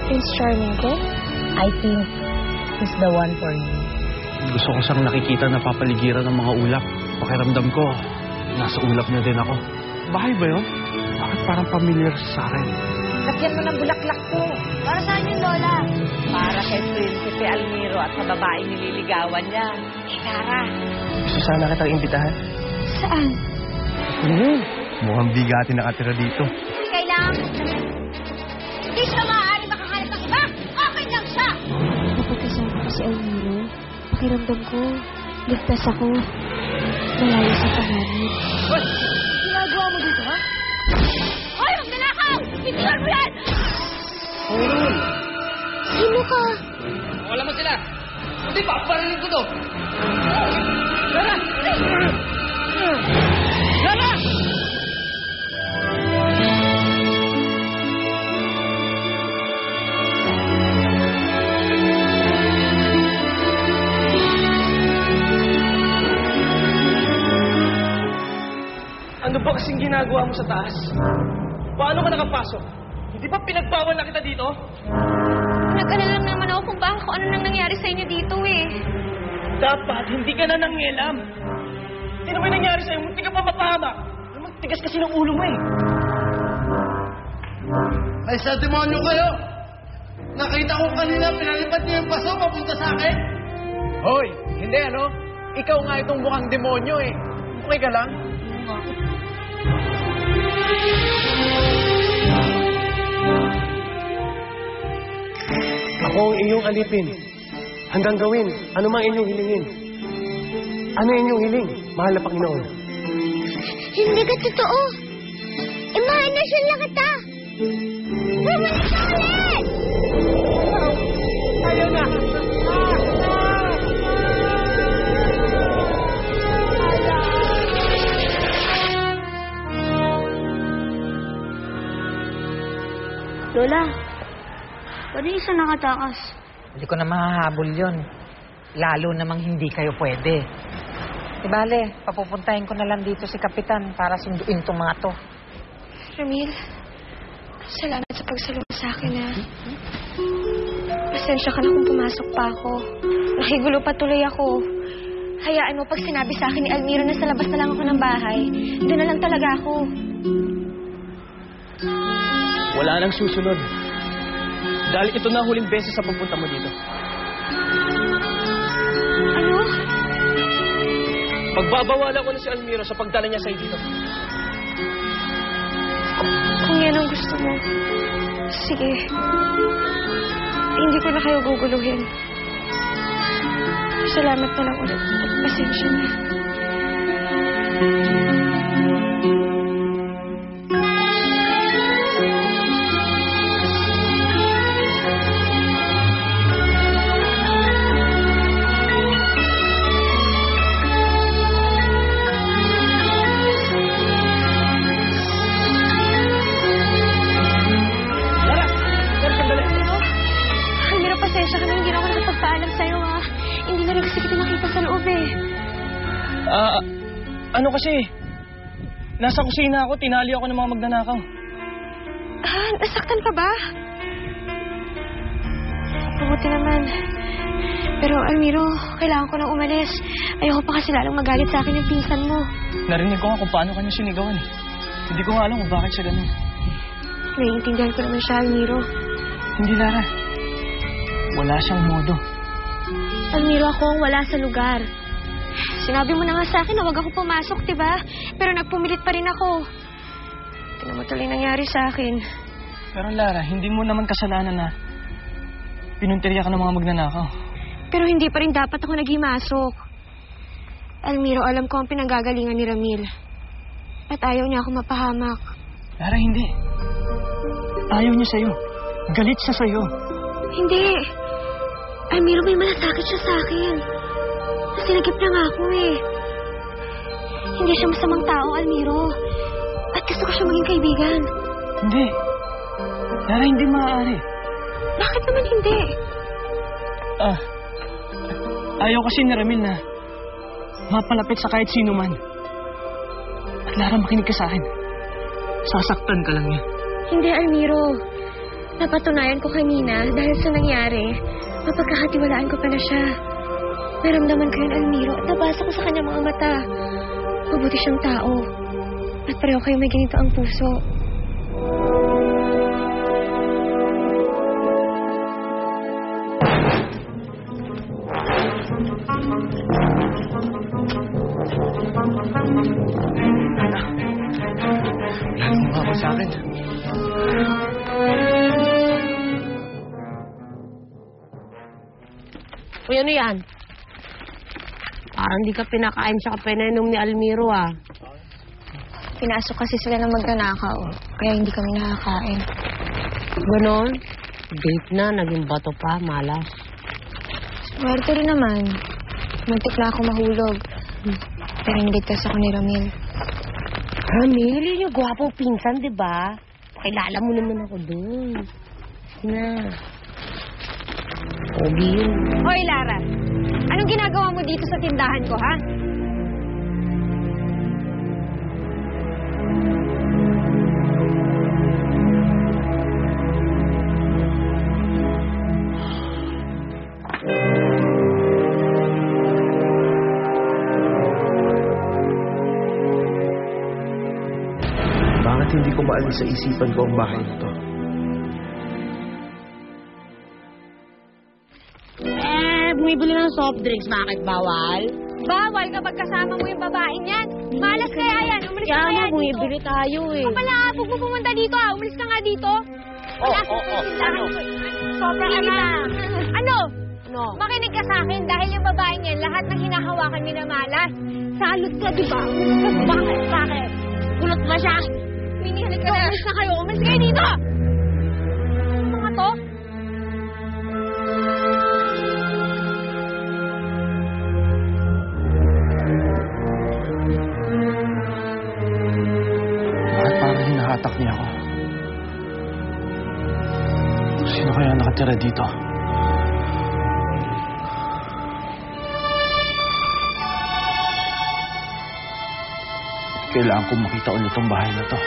Prince Charming ko? I think he's the one for you. Gusto ko siyang nakikita na papaligiran ng mga ulap. Pakiramdam ko, nasa ulap niya din ako. Bahay ba yun? Bakit parang familiar sa akin? Lagyan mo ng bulaklak ko. Para saan yun, Lola? Para kay Prinsipe Almiro at sa babaeng nililigawan niya. Clara. Gusto sana kitang imbitahan. Saan? Mukhang bigati nakatira dito. Kailangan mo sabihin. Hindi siya maaari makahanap ng iba. Okay lang siya. Kapag kasama ko si Almiro, pakiramdam ko, ligtas ako. Malayo sa panganib. Hoy! Ginagawa mo dito, ha? Hoy, magnanakaw! Bitiwan mo yan! Hoy! Sino ka? Wala mo sila! Hindi pa, parinig ko to! Lara! Lara! Ano ba kasing ginagawa mo sa taas? Paano ka nakapasok? Hindi ba pinagbawal na kita dito? Nag-alala lang naman ako kung ano nang nangyari sa inyo dito eh. Dapat hindi ka na nangyalam. Hindi naman nangyari sa'yo, munti ka pa mapahamak. Magtigas kasi ng ulo mo eh. Ay, sa demonyo kayo! Nakita ko kanina, pinalipat niyo yung paso papunta sa akin. Hoy, hindi ano? Ikaw nga itong mukhang demonyo eh. Okay ka lang? Ako ang inyong alipin. Hanggang gawin, ano mang inyong hilingin. Ano inyong hiling? Mahal na Panginoon. Hindi ka totoo. Mahal na siya lang kita. Bumalik ka ulit! Ayaw na! Lola, pwede isa nakatakas. Hindi ko na mahahabol yun. Lalo namang hindi kayo pwede. Bale, papupuntahin ko na lang dito si Kapitan para sunduin itong mga to. Ramil, salamat sa pagsalunod sa akin ha. Pasensya ka na kung pumasok pa ako. Nakigulo pa tuloy ako. Hayaan mo pag sinabi sa akin ni Almiro na sa labas na lang ako ng bahay, doon na lang talaga ako. Wala nang susunod. Dahil ito na huling beses sa pagpunta mo dito. Ano? Pagbabawalan ko na si Almiro sa pagdala niya sa'yo dito. Kung yan ang gusto mo, sige. Hindi ko na kayo guguluhin. Salamat na lang ulit at pasensya na. Ano kasi? Nasa kusina ako, tinali ako ng mga magnanakaw. Nasaktan ka ba? Mabuti naman. Pero Almiro, kailangan ko nang umalis. Ayoko pa kasi lalong magalit sa akin yung pinsan mo. Narinig ko nga kung paano kanya sinigawan eh. Hindi ko nga alam kung bakit siya ganun. Naiintindihan ko naman siya, Almiro. Hindi, Lara. Wala siyang modo. Almiro, ako ang wala sa lugar. Sinabi mo na nga sa akin na huwag ako pumasok, diba? Pero nagpumilit pa rin ako. Tignan mo tuloy nangyari sa akin. Pero Lara, hindi mo naman kasalanan na pinuntirya ka ng mga magnanakaw. Pero hindi pa rin dapat ako naghimasok. Almiro, alam ko ang pinanggagalingan ni Ramil. At ayaw niya ako mapahamak. Lara, hindi. Ayaw niya sa'yo. Galit siya sa'yo. Hindi. Almiro, may malasakit siya sa akin. Sinagip na nga ako eh. Hindi siya masamang tao, Almiro. At gusto ko siya maging kaibigan. Hindi. Lara, hindi maaari. Bakit naman hindi? Ayaw kasi ni Ramil na mapalapit sa kahit sino man. At Lara, makinig ka sa akin. Sasaktan ka lang niya. Hindi, Almiro. Napatunayan ko kanina dahil sa nangyari, mapagkakatiwalaan ko pa na siya. Naramdaman ko yun, Almiro, at nabasa ko sa kanya mga mata. Mabuti siyang tao. At pareho kayo may ganito ang puso. Lalo mo ako sa akin. Uy, ano yan? Parang di ka pinakain siya pinainom ni Almiro, ah. Pinasok kasi sila ng magnanakaw, kaya hindi kami nakakain. Ganon? Date na, naging bato pa, malas. Swerte rin naman. Muntik na ako mahulog. Pero niligtas ako ni Ramil. Ramil, yun yung gwapong pinsan, di ba? Pakilala mo naman ako dun. Na. Pogi yun. Hoy, Lara! Anong ginagawa mo dito sa tindahan ko, ha? Bakit hindi ko maalis sa isipan ko ang bahay na to? Bumibili ng soft drinks, bakit bawal? Bawal kapag kasama mo yung babaeng yan. Malas kaya yan. Umalis ka Kaya kaya nga, dito. bumibili tayo eh. O pala, huwag mo pumunta dito, ah. Umalis ka nga dito. Ano? Sobrang init. Ano? No. Makinig ka sa akin dahil yung babaeng yan, lahat ng hinahawakan niya na malas. Salot ka, di ba? Bakit? Bakit? Kulot ba siya? Minihalit ka na. Umalis na kayo. Umalis kayo dito! Mga to? Bakit parang hinahatak niya ako? Sino kaya nakatira dito? Kailangan kong makita ulit ang bahay na to.